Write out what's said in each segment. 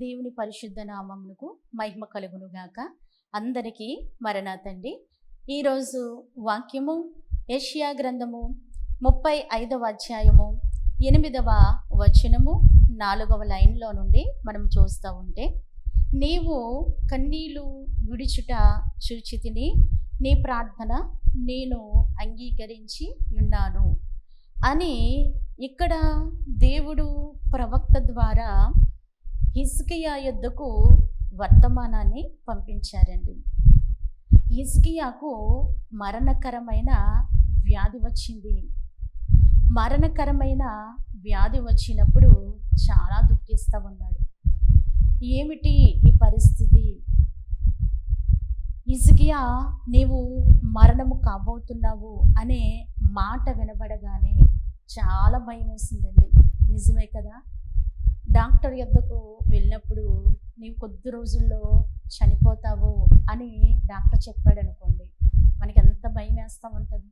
దేవుని పరిశుద్ధ నామమునకు మహిమ కలుగునుగాక. అందరికీ మరణాతండి. ఈరోజు వాక్యము యెషయా గ్రంథము 35వ అధ్యాయము 8వ వచనము 4వ లైన్లో నుండి మనం చూస్తూ ఉంటే, నీవు కన్నీళ్లు విడుచుట చూచితిని, నీ ప్రార్థన నేను అంగీకరించి ఉన్నాను అని ఇక్కడ దేవుడు ప్రవక్త ద్వారా హిజ్కియా యొద్దకు వర్తమానాన్ని పంపించారండి. హిజ్కియాకు మరణకరమైన వ్యాధి వచ్చింది. మరణకరమైన వ్యాధి వచ్చినప్పుడు చాలా దుఃఖిస్తూ ఉన్నాడు. ఏమిటి ఈ పరిస్థితి? హిజ్కియా, నీవు మరణము కాబోతున్నావు అనే మాట వినబడగానే చాలా భయం వేసిందండి. నిజమే కదా, డాక్టర్ యొద్దకు వెళ్ళినప్పుడు నీవు కొద్ది రోజుల్లో చనిపోతావు అని డాక్టర్ చెప్పాడు అనుకోండి, మనకి ఎంత భయం వేస్తూ ఉంటుంది.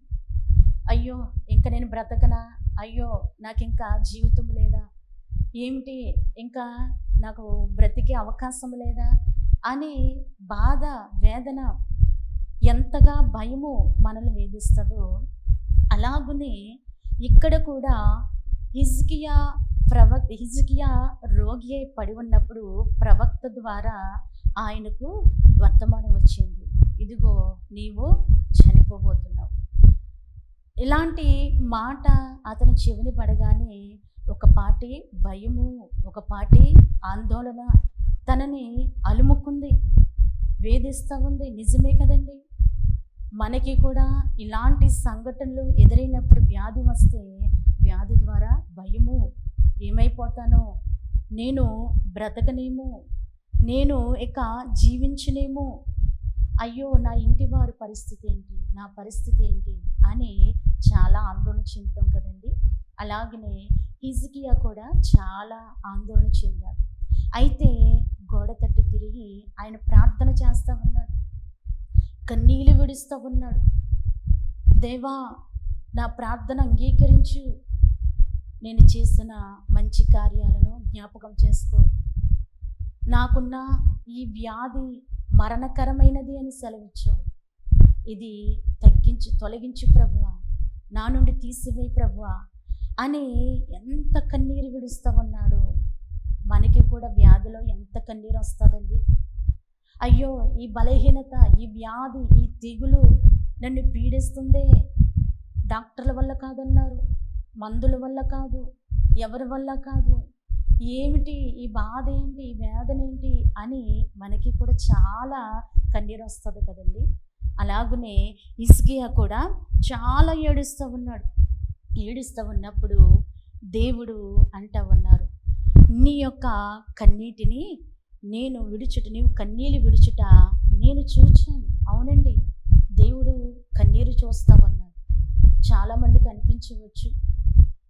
అయ్యో ఇంకా నేను బ్రతకనా, అయ్యో నాకు ఇంకా జీవితం లేదా, ఏమిటి ఇంకా నాకు బ్రతికే అవకాశం లేదా అని బాధ, వేదన, ఎంతగా భయము మనల్ని వేధిస్తుందో అలాగునే ఇక్కడ కూడా హిజ్కియా రోగి అయి పడి ఉన్నప్పుడు ప్రవక్త ద్వారా ఆయనకు వర్తమానం వచ్చింది, ఇదిగో నీవు చనిపోబోతున్నావు. ఇలాంటి మాట అతని చెవిని పడగానే ఒక పాటి భయము, ఒక పాటి ఆందోళన తనని అలుముకుంది, వేధిస్తూ ఉంది. నిజమే కదండి, మనకి కూడా ఇలాంటి సంఘటనలు ఎదురైనప్పుడు వ్యాధి వస్తే వ్యాధి ద్వారా భయము, ఏమైపోతానో, నేను బ్రతకనేమో, నేను ఇక జీవించనేమో, అయ్యో నా ఇంటి వారి పరిస్థితి ఏంటి, నా పరిస్థితి ఏంటి అని చాలా ఆందోళన చెందుతాం కదండి. అలాగనే హిజ్కియా కూడా చాలా ఆందోళన చెందాడు. అయితే గోడ తట్టు తిరిగి ఆయన ప్రార్థన చేస్తూ ఉన్నాడు, కన్నీళ్ళు విడుస్తూ ఉన్నాడు. దేవా, నా ప్రార్థన అంగీకరించు, నేను చేసిన మంచి కార్యాలను జ్ఞాపకం చేసుకో, నాకున్న ఈ వ్యాధి మరణకరమైనది అని సెలవిచ్చావు, ఇది తొలగించు ప్రభువా, నా నుండి తీసివేయి ప్రభువా అని ఎంత కన్నీరు విడుస్తూ ఉన్నాడు. మనకి కూడా వ్యాధిలో ఎంత కన్నీరు వస్తుందండి. అయ్యో ఈ బలహీనత, ఈ వ్యాధి, ఈ తెగులు నన్ను పీడిస్తుందే, డాక్టర్ల వల్ల కాదన్నారు, మందుల వల్ల కాదు, ఎవరి వల్ల కాదు, ఏమిటి ఈ బాధ ఏంటి, ఈ వేదన ఏంటి అని మనకి కూడా చాలా కన్నీరు వస్తుంది కదండి. అలాగనే హిజ్కియా కూడా చాలా ఏడుస్తూ ఉన్నాడు. ఏడుస్తూ ఉన్నప్పుడు దేవుడు అంటూ ఉన్నారు, నీ యొక్క కన్నీటిని నేను నీవు కన్నీళ్ళు విడుచుట నేను చూచాను. అవునండి, దేవుడు కన్నీరు చూస్తూ ఉన్నాడు. చాలామందికి అనిపించవచ్చు,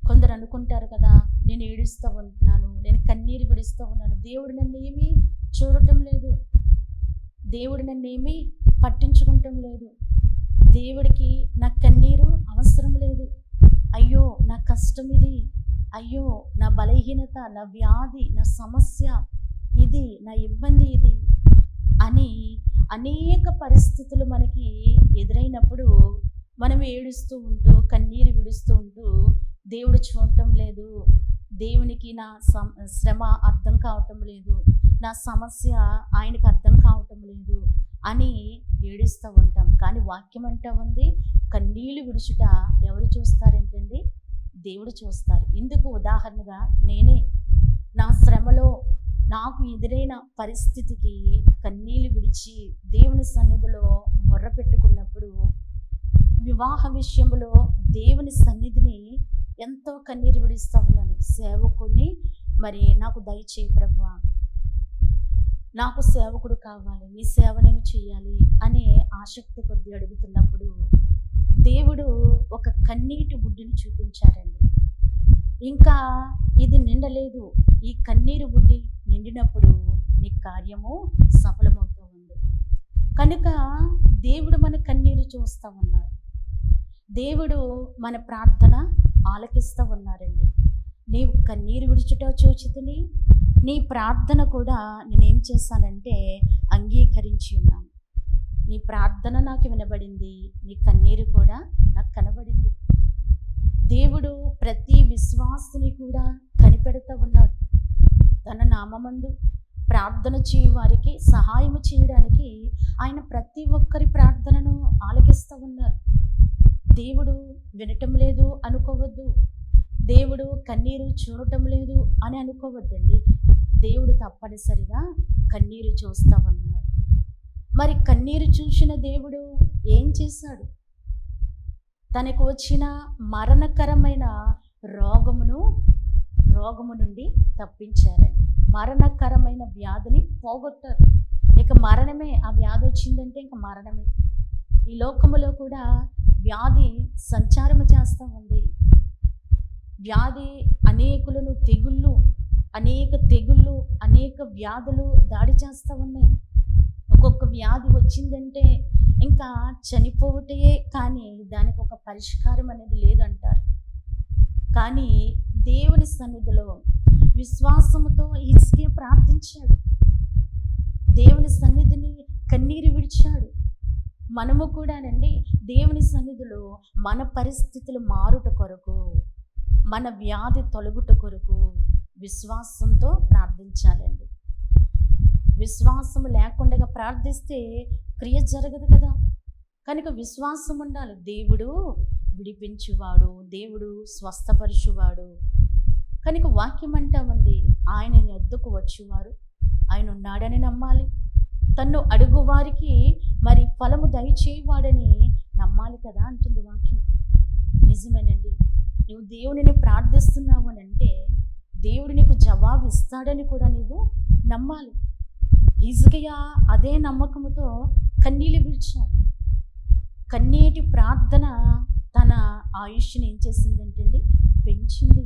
కొందరు అనుకుంటారు కదా, నేను ఏడుస్తూ ఉంటున్నాను, నేను కన్నీరు విడుస్తూ ఉన్నాను, దేవుడు నన్ను ఏమీ చూడటం లేదు, దేవుడు నన్ను ఏమీ పట్టించుకుంటం లేదు, దేవుడికి నా కన్నీరు అవసరం లేదు, అయ్యో నా కష్టం ఇది, అయ్యో నా బలహీనత, నా వ్యాధి, నా సమస్య ఇది, నా ఇబ్బంది ఇది అని అనేక పరిస్థితులు మనకి ఎదురైనప్పుడు మనం ఏడుస్తూ ఉంటూ కన్నీరు విడుస్తూ ఉంటూ దేవుడు చూడటం లేదు, దేవునికి నా శ్రమ అర్థం కావటం లేదు, నా సమస్య ఆయనకు అర్థం కావటం లేదు అని ఏడుస్తూ ఉంటాం. కానీ వాక్యం అంటా ఉంది, కన్నీళ్ళు విడుచుట ఎవరు చూస్తారేంటండి? దేవుడు చూస్తారు. ఇందుకు ఉదాహరణగా నేనే నా శ్రమలో నాకు ఎదురైన పరిస్థితికి కన్నీళ్ళు విడిచి దేవుని సన్నిధిలో మొర్ర పెట్టుకున్నప్పుడు, వివాహ విషయంలో దేవుని సన్నిధిని ఎంతో కన్నీరు విడుస్తూ ఉన్నాను. సేవకుడిని మరి నాకు దయచేయి ప్రభువా, నాకు సేవకుడు కావాలి, నీ సేవ నేను చేయాలి అనే ఆసక్తి కొద్ది అడుగుతున్నప్పుడు దేవుడు ఒక కన్నీటి బుడ్డిని చూపించారండి. ఇంకా ఇది నిండలేదు, ఈ కన్నీరు బుడ్డి నిండినప్పుడు నీ కార్యము సఫలమవుతూ ఉంది. కనుక దేవుడు మన కన్నీరు చూస్తూ ఉన్నారు, దేవుడు మన ప్రార్థన ఆలకిస్తూ ఉన్నారండి. నీవు కన్నీరు విడుచుట చూచితిని, నీ ప్రార్థన కూడా నేనేం చేశానంటే అంగీకరించి ఉన్నాను. నీ ప్రార్థన నాకు వినబడింది, నీ కన్నీరు కూడా నాకు కనబడింది. దేవుడు ప్రతి విశ్వాసిని కూడా కనిపెడుతూ ఉన్నాడు. తన నామమందు ప్రార్థన చేయు వారికి సహాయం చేయడానికి ఆయన ప్రతి ఒక్కరి ప్రార్థనను ఆలకిస్తూ ఉన్నారు. దేవుడు వినటం లేదు అనుకోవద్దు, దేవుడు కన్నీరు చూడటం లేదు అని అనుకోవద్దండి. దేవుడు తప్పనిసరిగా కన్నీరు చూస్తూ ఉన్నారు. మరి కన్నీరు చూసిన దేవుడు ఏం చేశాడు? తనకు వచ్చిన మరణకరమైన రోగము నుండి తప్పించారండి. మరణకరమైన వ్యాధిని పోగొట్టారు. ఇక మరణమే, ఆ వ్యాధి వచ్చిందంటే ఇక మరణమే. ఈ లోకములో కూడా వ్యాధి సంచారము చేస్తూ ఉంది. వ్యాధి అనేకులను అనేక తెగుళ్ళు, అనేక వ్యాధులు దాడి చేస్తూ ఉన్నాయి. ఒక్కొక్క వ్యాధి వచ్చిందంటే ఇంకా చనిపోవటే, కానీ దానికి ఒక పరిష్కారం అనేది లేదంటారు. కానీ దేవుని సన్నిధిలో విశ్వాసముతో హిజ్కియా ప్రార్థించాడు. దేవుని సన్నిధిని కన్నీరు విడిచాడు. మనము కూడానండి దేవుని సన్నిధిలో మన పరిస్థితులు మారుట కొరకు, మన వ్యాధి తొలగుట కొరకు విశ్వాసంతో ప్రార్థించాలండి. విశ్వాసము లేకుండా ప్రార్థిస్తే క్రియ జరగదు కదా. కనుక విశ్వాసం ఉండాలి. దేవుడు విడిపించువాడు, దేవుడు స్వస్థపరచువాడు. కనుక వాక్యం అంటా ఉంది, ఆయన వద్దకు వచ్చేవారు ఆయన ఉన్నాడని నమ్మాలి. తన్ను అడుగు వారికి మరి ఫలము దయచేయవాడని నమ్మాలి కదా అంటుంది వాక్యం. నిజమేనండి. నువ్వు దేవునిని ప్రార్థిస్తున్నావు అని అంటే దేవుడు నీకు జవాబు ఇస్తాడని కూడా నీవు నమ్మాలి. హిజ్కియా అదే నమ్మకంతో కన్నీళ్ళు విడిచాడు. కన్నీటి ప్రార్థన తన ఆయుష్ని ఏం చేసిందంటండి? పెంచింది.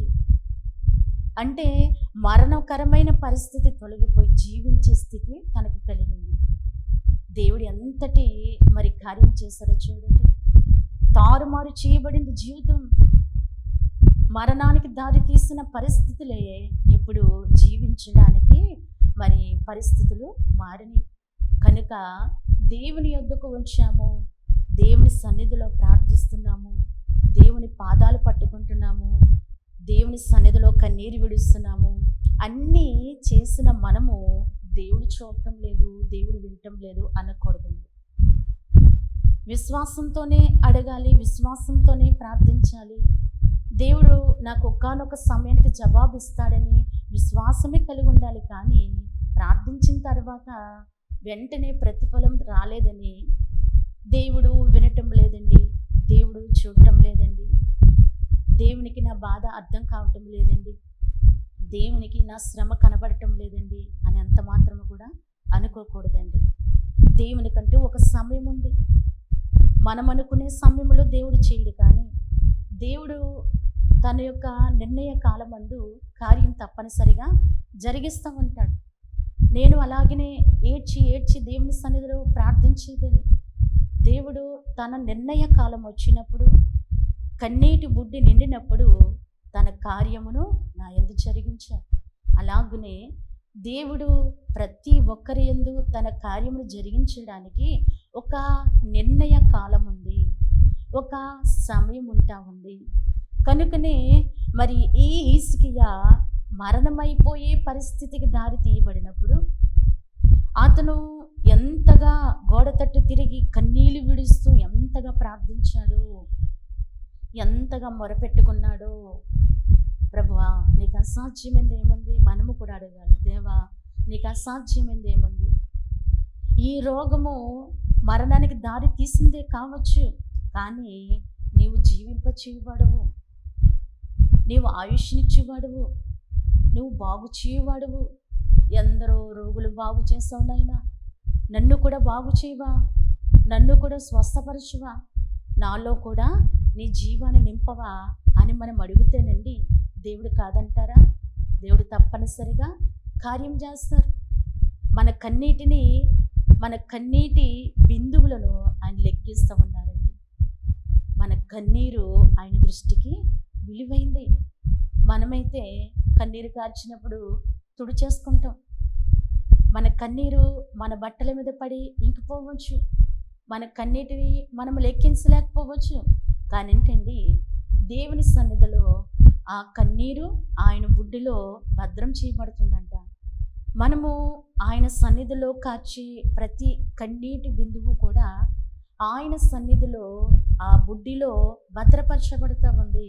అంటే మరణకరమైన పరిస్థితి తొలగిపోయి జీవించే స్థితి తనకు కలిగింది. దేవుడు ఎంతటి మరి కార్యం చేశారో చూడండి. తారుమారు చేయబడింది జీవితం. మరణానికి దారి తీసిన పరిస్థితులే ఇప్పుడు జీవించడానికి మరి పరిస్థితులు మారినాయి. కనుక దేవుని యొద్దకు వచ్చాము, దేవుని సన్నిధిలో ప్రార్థిస్తున్నాము, దేవుని పాదాలు పట్టుకుంటున్నాము, దేవుని సన్నిధిలో కన్నీరు విడుస్తున్నాము. అన్నీ చేసిన మనము దేవుడు చూడటం లేదు, దేవుడు వినటం లేదు అనకూడదండి. విశ్వాసంతోనే అడగాలి, విశ్వాసంతోనే ప్రార్థించాలి. దేవుడు నాకు ఒకానొక సమయానికి జవాబు ఇస్తాడని విశ్వాసమే కలిగి ఉండాలి. కానీ ప్రార్థించిన తర్వాత వెంటనే ప్రతిఫలం రాలేదని, దేవుడు వినటం లేదండి, దేవుడు చూడటం లేదండి, దేవునికి నా బాధ అర్థం కావటం లేదండి, దేవునికి నా శ్రమ కనబడటం లేదండి అని అంత మాత్రము కూడా అనుకోకూడదండి. దేవునికంటూ ఒక సమయం ఉంది. మనం అనుకునే సమయంలో దేవుడు చేయడు, కానీ దేవుడు తన యొక్క నిర్ణయ కాలమందు కార్యం తప్పనిసరిగా జరిగిస్తూ ఉంటాడు. నేను అలాగనే ఏడ్చి దేవుని సన్నిధిలో ప్రార్థించేదని, దేవుడు తన నిర్ణయ కాలం వచ్చినప్పుడు, కన్నీటి బుడ్డి నిండినప్పుడు తన కార్యమును నా యందు జరిగించాడు. అలాగనే దేవుడు ప్రతి ఒక్కరి యందు తన కార్యమును జరిగించడానికి ఒక నిర్ణయ కాలం ఉంది, ఒక సమయం ఉంటా ఉంది. కనుకనే మరి ఈ హిజ్కియా మరణమైపోయే పరిస్థితికి దారి తీయబడినప్పుడు అతను ఎంతగా గోడ తట్టు తిరిగి కన్నీళ్లు విడుస్తూ ఎంతగా ప్రార్థించాడు, ఎంతగా మొరపెట్టుకున్నాడో. ప్రభువా, నీకు అసాధ్యమైంది ఏముంది? మనము కూడా అడగాలి, దేవా నీకు అసాధ్యమైంది ఏముంది? ఈ రోగము మరణానికి దారి తీసిందే కావచ్చు, కానీ నీవు జీవింపచేయవాడవు, నీవు ఆయుష్నిచ్చేవాడువు, నువ్వు బాగు చేయవాడువు. ఎందరో రోగులు బాగు చేసావు నాయనా, నన్ను కూడా బాగు చేయవా, నన్ను కూడా స్వస్థపరచువా, నాలో కూడా నీ జీవాన్ని నింపవా అని మనం అడిగితేనండి దేవుడు కాదంటారా? దేవుడు తప్పనిసరిగా కార్యం చేస్తారు. మన కన్నీటి బిందువులను ఆయన లెక్కిస్తూ ఉన్నారండి. మన కన్నీరు ఆయన దృష్టికి విలువైంది. మనమైతే కన్నీరు కార్చినప్పుడు తుడిచేసుకుంటాం. మన కన్నీరు మన బట్టల మీద పడి ఇంకిపోవచ్చు. మన కన్నీటిని మనం లెక్కించలేకపోవచ్చు. కానీ ఏంటండి, దేవుని సన్నిధిలో ఆ కన్నీరు ఆయన బుడ్డిలో భద్రం చేయబడుతుందంట. మనము ఆయన సన్నిధిలో కార్చే ప్రతి కన్నీటి బిందువు కూడా ఆయన సన్నిధిలో ఆ బుడ్డిలో భద్రపరచబడుతూ ఉంది.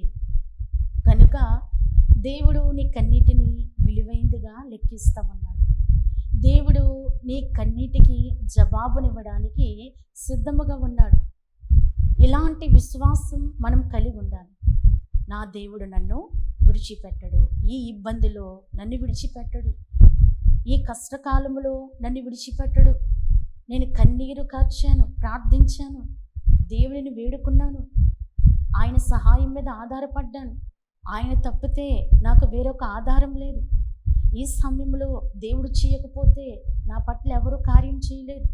కనుక దేవుడు నీ కన్నీటిని విలువైందిగా లెక్కిస్తూ ఉన్నాడు. దేవుడు నీ కన్నీటికి జవాబునివ్వడానికి సిద్ధముగా ఉన్నాడు. ఇలాంటి విశ్వాసం మనం కలిగి ఉండాలి. నా దేవుడు నన్ను విడిచిపెట్టడు, ఈ ఇబ్బందిలో నన్ను విడిచిపెట్టడు, ఈ కష్టకాలంలో నన్ను విడిచిపెట్టడు. నేను కన్నీరు కార్చాను, ప్రార్థించాను, దేవుడిని వేడుకున్నాను, ఆయన సహాయం మీద ఆధారపడ్డాను. ఆయన తప్పితే నాకు వేరొక ఆధారం లేదు. ఈ సమయంలో దేవుడు చేయకపోతే నా పట్ల ఎవరు కార్యం చేయలేరు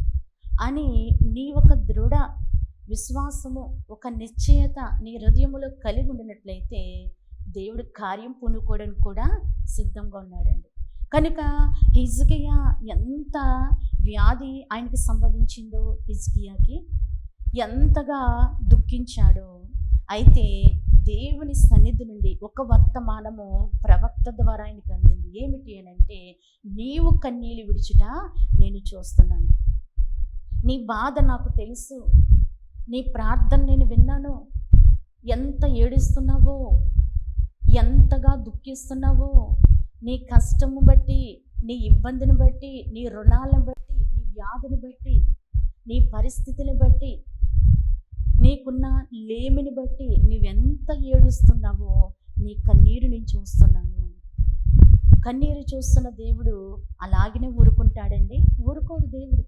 అని నీ ఒక దృఢ విశ్వాసము, ఒక నిశ్చయత నీ హృదయములో కలిగి ఉండినట్లయితే దేవుడు కార్యం పూనుకోవడానికి కూడా సిద్ధంగా ఉన్నాడండి. కనుక హిజ్కియా ఎంత వ్యాధి ఆయనకి సంభవించిందో, హిజ్కియాకి ఎంతగా దుఃఖించాడో. అయితే దేవుని సన్నిధి నుండి ఒక వర్తమానము ప్రవక్త ద్వారా ఆయనకు అందింది. ఏమిటి అని అంటే, నీవు కన్నీళ్ళు విడిచుట నేను చూస్తున్నాను, నీ బాధ నాకు తెలుసు, నీ ప్రార్థన నేను విన్నాను, ఎంత ఏడుస్తున్నావో, ఎంతగా దుఃఖిస్తున్నావో, నీ కష్టము బట్టి, నీ ఇబ్బందిని బట్టి, నీ రుణాలను బట్టి, నీ వ్యాధిని బట్టి, నీ పరిస్థితిని బట్టి, నీకున్న లేమిని బట్టి నువ్వెంత ఏడుస్తున్నావో నీ కన్నీరు నేను చూస్తున్నాను. కన్నీరు చూస్తున్న దేవుడు అలాగనే ఊరుకుంటాడండి? ఊరుకోడు దేవుడు.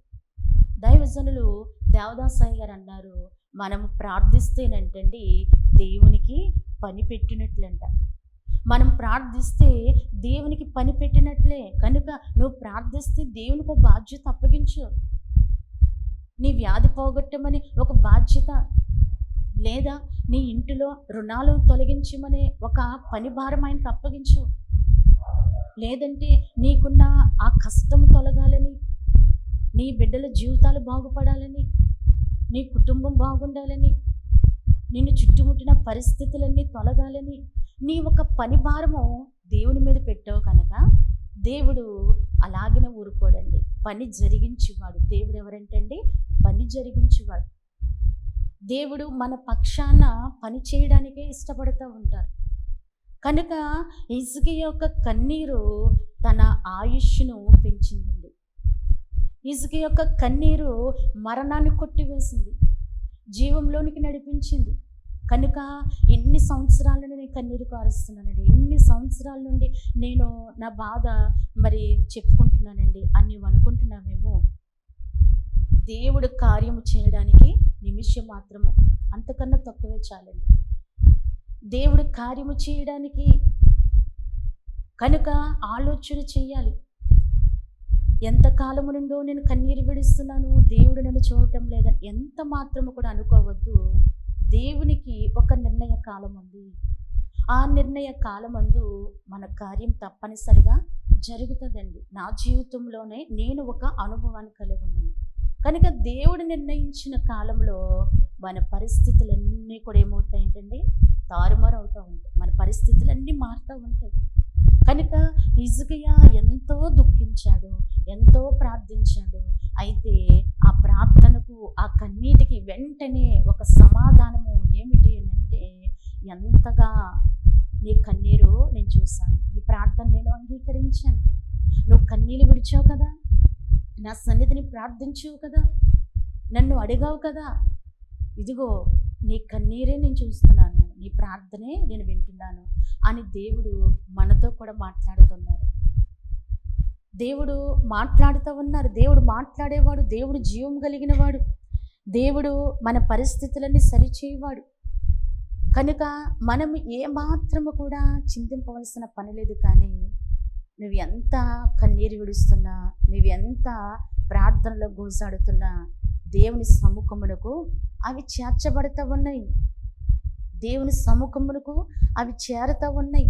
దైవజనులు దేవదాసాయి గారు అన్నారు, మనం ప్రార్థిస్తేనంటండి దేవునికి పని పెట్టినట్లంట. మనం ప్రార్థిస్తే దేవునికి పని పెట్టినట్లే. కనుక నువ్వు ప్రార్థిస్తే దేవునికి ఒక బాధ్యత అప్పగించు. నీ వ్యాధి పోగొట్టమని ఒక బాధ్యత, లేదా నీ ఇంటిలో రుణాలు తొలగించమని ఒక పని భారం ఆయనకు అప్పగించు. లేదంటే నీకున్న ఆ కష్టం తొలగాలని, నీ బిడ్డల జీవితాలు బాగుపడాలని, నీ కుటుంబం బాగుండాలని, నిన్ను చుట్టుముట్టిన పరిస్థితులన్నీ తొలగాలని నీ ఒక పని భారము దేవుని మీద పెట్టావు కనుక దేవుడు అలాగనే ఊరుకోడండి. పని జరిగించేవాడు దేవుడు. ఎవరంటండి? పని జరిగించేవాడు దేవుడు. మన పక్షాన పని చేయడానికే ఇష్టపడుతూ ఉంటారు. కనుక హిజ్కియా యొక్క కన్నీరు తన ఆయుష్ను పెంచిందండి. హిజ్కియా యొక్క కన్నీరు మరణాన్ని కొట్టివేసింది, జీవంలోనికి నడిపించింది. కనుక ఎన్ని సంవత్సరాల నుండి నేను కన్నీరు కారుస్తున్నానండి, ఎన్ని సంవత్సరాల నుండి నేను నా బాధ మరి చెప్పుకుంటున్నానండి అని నువ్వు అనుకుంటున్నావేమో. దేవుడు కార్యము చేయడానికి నిమిషం మాత్రము, అంతకన్నా తక్కువే చాలండి దేవుడు కార్యము చేయడానికి. కనుక ఆలోచన చేయాలి. ఎంతకాలము నుండో నేను కన్నీరు విడుస్తున్నాను, దేవుడు నన్ను చూడటం లేదని ఎంత మాత్రము కూడా అనుకోవద్దు. దేవునికి ఒక నిర్ణయ కాలం ఉంది. ఆ నిర్ణయ కాలమందు మన కార్యం తప్పనిసరిగా జరుగుతుందండి. నా జీవితంలోనే నేను ఒక అనుభవాన్ని కలిగి ఉన్నాను. కనుక దేవుడు నిర్ణయించిన కాలంలో మన పరిస్థితులన్నీ కూడా ఏమవుతాయంటండి? తారుమారు అవుతూ ఉంటాయి. మన పరిస్థితులన్నీ మారుతూ ఉంటాయి. కనుక హిజ్కియా ఎంతో దుఃఖించాడు, ఎంతో ప్రార్థించాడు. అయితే ఆ ప్రార్థనకు, ఆ కన్నీటికి వెంటనే ఒక సమాధానము ఏమిటి అని అంటే, ఎంతగా నీ కన్నీరు నేను చూశాను, నీ ప్రార్థన నేను అంగీకరించాను, నువ్వు కన్నీళ్ళు విడిచావు కదా, నా సన్నిధిని ప్రార్థించావు కదా, నన్ను అడిగావు కదా, ఇదిగో నీ కన్నీరే నేను చూస్తున్నాను, నీ ప్రార్థనే నేను వింటున్నాను అని దేవుడు మనతో కూడా మాట్లాడుతున్నారు. దేవుడు మాట్లాడుతూ ఉన్నారు. దేవుడు మాట్లాడేవాడు, దేవుడు జీవం కలిగిన వాడు, దేవుడు మన పరిస్థితులన్నీ సరిచేయవాడు. కనుక మనం ఏమాత్రము కూడా చింతింపవలసిన పని లేదు. కానీ నువ్వు ఎంత కన్నీరు విడుస్తున్నా, నువ్వు ఎంత ప్రార్థనలో గోసాడుతున్నా దేవుని సముఖమునకు అవి చేర్చబడుతూ ఉన్నాయి. దేవుని సముఖమునకు అవి చేరుతూ ఉన్నాయి.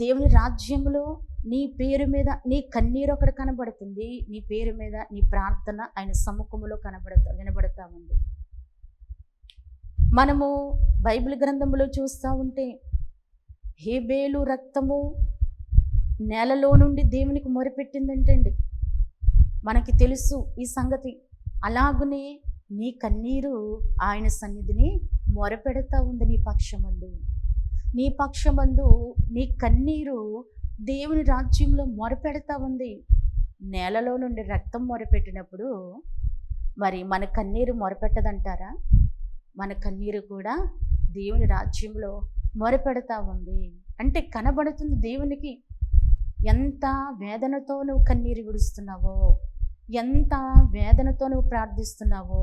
దేవుని రాజ్యములో నీ పేరు మీద నీ కన్నీరు అక్కడ కనబడుతుంది, నీ పేరు మీద నీ ప్రార్థన ఆయన సముఖములో వినబడతా ఉంది. మనము బైబిల్ గ్రంథంలో చూస్తూ ఉంటే హేబేలు రక్తము నేలలో నుండి దేవునికి మొరపెట్టిందంటండి. మనకి తెలుసు ఈ సంగతి. అలాగునే నీ కన్నీరు ఆయన సన్నిధిని మొరపెడతా ఉంది. నీ పక్షమందు నీ కన్నీరు దేవుని రాజ్యంలో మొరపెడతా ఉంది. నేలలో నుండి రక్తం మొరపెట్టినప్పుడు మరి మన కన్నీరు మొరపెట్టదంటారా? మన కన్నీరు కూడా దేవుని రాజ్యంలో మొరపెడతా ఉంది. అంటే కనబడుతుంది దేవునికి. ఎంత వేదనతో నువ్వు కన్నీరు విడుస్తున్నావో, ఎంత వేదనతో నువ్వు ప్రార్థిస్తున్నావో,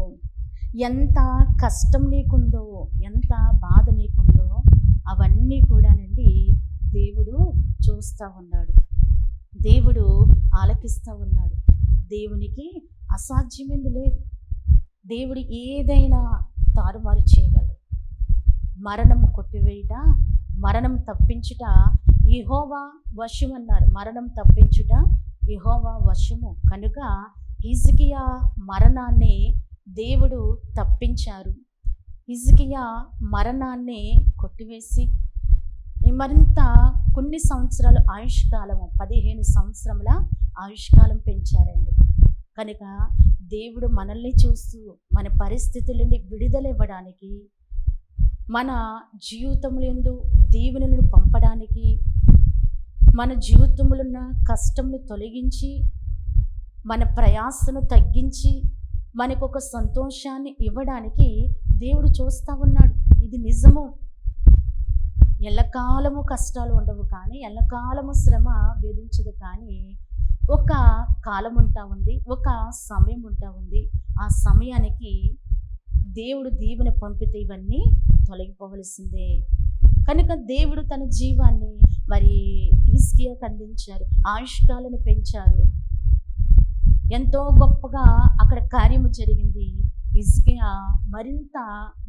ఎంత కష్టం నీకుందో, ఎంత బాధ నీకుందో అవన్నీ కూడానండి దేవుడు చూస్తూ ఉన్నాడు, దేవుడు ఆలకిస్తూ ఉన్నాడు. దేవునికి అసాధ్యమైంది లేదు. దేవుడు ఏదైనా తారుమారు చేయగలడు. మరణము కొట్టివేయుట, మరణం తప్పించుట యెహోవా వశం అన్నారు. మరణం తప్పించుట యెహోవా వశము. కనుక హిజ్కియా మరణాన్ని దేవుడు తప్పించారు. హిజ్కియా మరణాన్ని కొట్టివేసి మరింత కొన్ని సంవత్సరాలు ఆయుష్కాలము 15 సంవత్సరముల ఆయుష్కాలం పెంచారండి. కనుక దేవుడు మనల్ని చూస్తూ మన పరిస్థితుల నుండి విడుదల ఇవ్వడానికి, మన జీవితములందు దీవెనలను పంపడానికి, మన జీవితంలో ఉన్న కష్టమును తొలగించి, మన ప్రయాసను తగ్గించి, మనకు ఒక సంతోషాన్ని ఇవ్వడానికి దేవుడు చూస్తూ ఉన్నాడు. ఇది నిజము. ఎల్లకాలము కష్టాలు ఉండవు, కానీ ఎల్లకాలము శ్రమ వేధించదు. కానీ ఒక కాలం ఉంటా ఉంది, ఒక సమయం ఉంటా ఉంది. ఆ సమయానికి దేవుడు దీవెన పంపితే ఇవన్నీ తొలగిపోవలసిందే. కనుక దేవుడు తన జీవాన్ని మరి హిజ్కియాకు అందించారు, ఆయుష్కాలను పెంచారు. ఎంతో గొప్పగా అక్కడ కార్యము జరిగింది. హిజ్కియా మరింత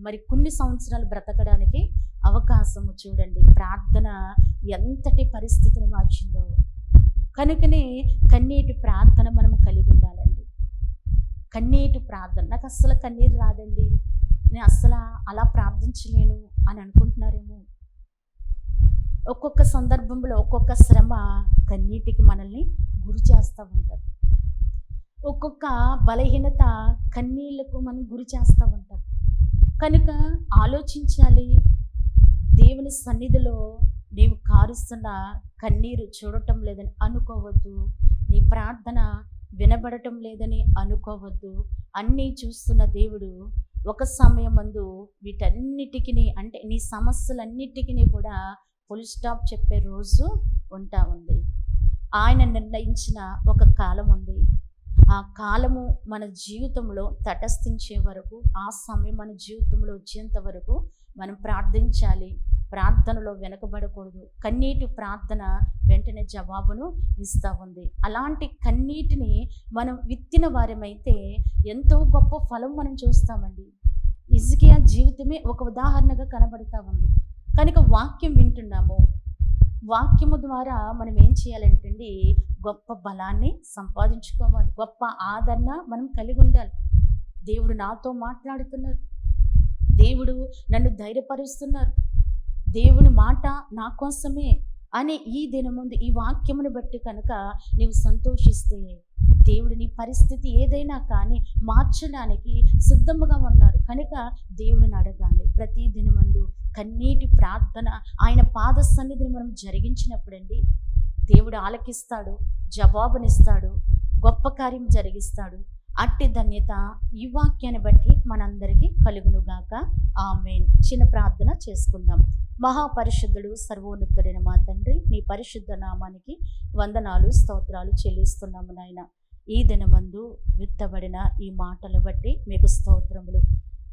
మరి కొన్ని సంవత్సరాలు బ్రతకడానికి అవకాశము చూడండి. ప్రార్థన ఎంతటి పరిస్థితిని మార్చిందో. కనుకనే కన్నీటి ప్రార్థన మనం కలిగి ఉండాలండి. కన్నీటి ప్రార్థన. నాకు అస్సలు కన్నీరు రాదండి, నేను అస్సలు అలా ప్రార్థించలేను అని అనుకుంటున్నారేమో. ఒక్కొక్క సందర్భంలో ఒక్కొక్క శ్రమ కన్నీటికి మనల్ని గురి చేస్తూ ఉంటుంది. ఒక్కొక్క బలహీనత కన్నీళ్లకు మనం గురి చేస్తూ ఉంటాం. కనుక ఆలోచించాలి. దేవుని సన్నిధిలో నీవు కారుస్తున్న కన్నీరు చూడటం లేదని అనుకోవద్దు. నీ ప్రార్థన వినబడటం లేదని అనుకోవద్దు. అన్నీ చూస్తున్న దేవుడు ఒక సమయమందు వీటన్నిటికీ, అంటే నీ సమస్యలన్నిటికీ కూడా ఫుల్ స్టాప్ చెప్పే రోజు ఉంటా ఉంది. ఆయన నిర్ణయించిన ఒక కాలం ఉంది. ఆ కాలము మన జీవితంలో తటస్థించే వరకు, ఆ సమయం మన జీవితంలో వచ్చేంత వరకు మనం ప్రార్థించాలి. ప్రార్థనలో వెనకబడకూడదు. కన్నీటి ప్రార్థన వెంటనే జవాబును ఇస్తూ ఉంది. అలాంటి కన్నీటిని మనం విత్తిన వారమైతే ఎంతో గొప్ప ఫలం మనం చూస్తామండి. హిజ్కియా జీవితమే ఒక ఉదాహరణగా కనబడుతూ ఉంది. కనుక వాక్యం వింటున్నాము. వాక్యము ద్వారా మనం ఏం చేయాలంటే గొప్ప బలాన్ని సంపాదించుకోవాలి. గొప్ప ఆదరణ మనం కలిగి ఉండాలి. దేవుడు నాతో మాట్లాడుతున్నారు, దేవుడు నన్ను ధైర్యపరుస్తున్నారు, దేవుని మాట నా కోసమే అని ఈ దినముందు ఈ వాక్యమును బట్టి కనుక నీవు సంతోషిస్తే, దేవుడు నీ పరిస్థితి ఏదైనా కానీ మార్చడానికి సిద్ధముగా ఉన్నారు. కనుక దేవుడిని అడగాలి. ప్రతి దినమందు కన్నీటి ప్రార్థన ఆయన పాద సన్నిధిని మనం జరిగించినప్పుడండి దేవుడు ఆలకిస్తాడు, జవాబునిస్తాడు, గొప్ప కార్యం జరిగిస్తాడు. అట్టి ధన్యత ఈ వాక్యాన్ని బట్టి మనందరికీ కలుగునుగాక. ఆమేన్. చిన్న ప్రార్థన చేసుకుందాం. మహాపరిశుద్ధుడు సర్వోన్నతుడైన మా తండ్రి, నీ పరిశుద్ధ నామానికి వందనాలు, స్తోత్రాలు చెల్లిస్తున్నాము నాయన. ఈ దినమందు విత్తబడిన ఈ మాటలు బట్టి మీకు స్తోత్రములు.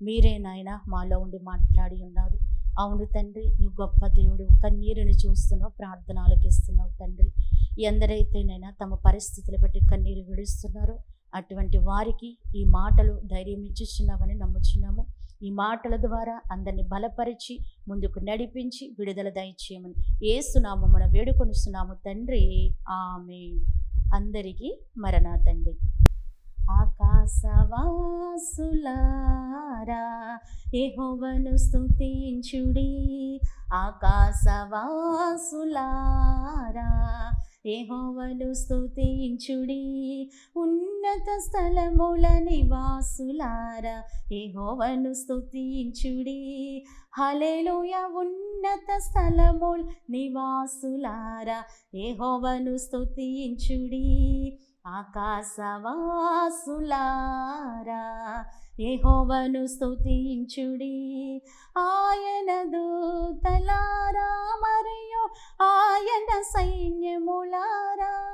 మీరే నాయన మాలో ఉండి మాట్లాడి ఉన్నారు. అవును తండ్రి, నువ్వు గొప్ప దేవుడు. కన్నీరుని చూస్తున్నావు, ప్రార్థన ఆలకిస్తున్నావు తండ్రి. ఎందరైతేనైనా తమ పరిస్థితులు బట్టి కన్నీరు విడుస్తున్నారో అటువంటి వారికి ఈ మాటలు ధైర్యం ఇచ్చిస్తున్నామని నమ్ముచున్నాము. ఈ మాటల ద్వారా అందరిని బలపరిచి ముందుకు నడిపించి విడుదల దయచేయమని యేసునామమున వేడుకొనిస్తున్నాము తండ్రి. ఆమేన్. అందరికీ మరణాతండి. ఆకాశవాసులారా యెహోవాను స్తుతించుడి. ఆకాశవాసులారా యెహోవాను స్తుతించుడి. ఉన్నత స్థలముల నివాసులారా యెహోవాను స్తుతించుడి. హల్లెలూయా. ఉన్నత స్థలముల నివాసులారా యెహోవాను స్తుతించుడి. ఆకాశవాసులారా యెహోవాను స్తుతించుడి. ఆయన దూతలారా మరియు ఆయన సైన్యములారా,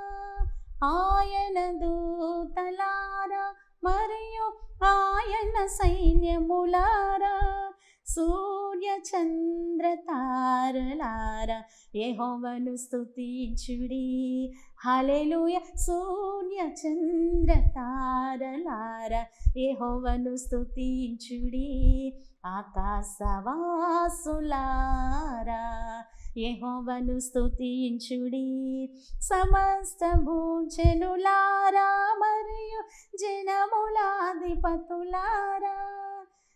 ఆయన దూతలారా మరియు ఆయన సైన్యములారా, సూర్య చంద్ర తారలారా యెహోవాను స్తుతించుడి. హల్లెలూయా. సూర్య చంద్ర తారలారా యెహోవాను స్తుతించుడి. ఆకాశవాసులారా యెహోవాను స్తుతించుడి. సమస్త భూజనులారా మరియు జనములాధిపతులారా,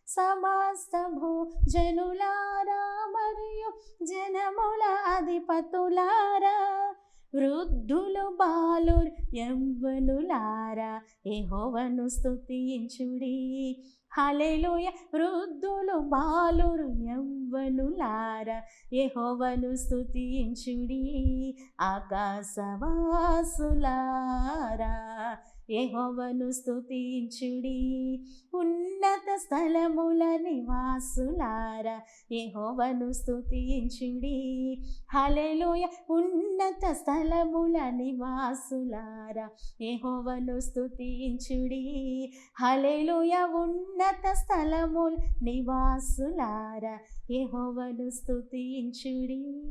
సమస్త భూజనులారా మరియు జనముల అధిపతులారా, వృద్ధులు బాలురు యవ్వనులారా యెహోవాను స్తుతించుడి. హల్లెలూయా. వృద్ధులు బాలురు యవ్వనులారా యెహోవాను స్తుతించుడి. ఆకాశవాసులారా యెహోవాను స్తుతించుడి. ఉన్నత స్థలముల నివాసులారా యెహోవాను స్తుతించుడి. హల్లెలూయా. ఉన్నత స్థలముల నివాసులారా యెహోవాను స్తుతించుడి. హల్లెలూయా. ఉన్నత స్థలముల నివాసులారా యెహోవాను స్తుతించుడి.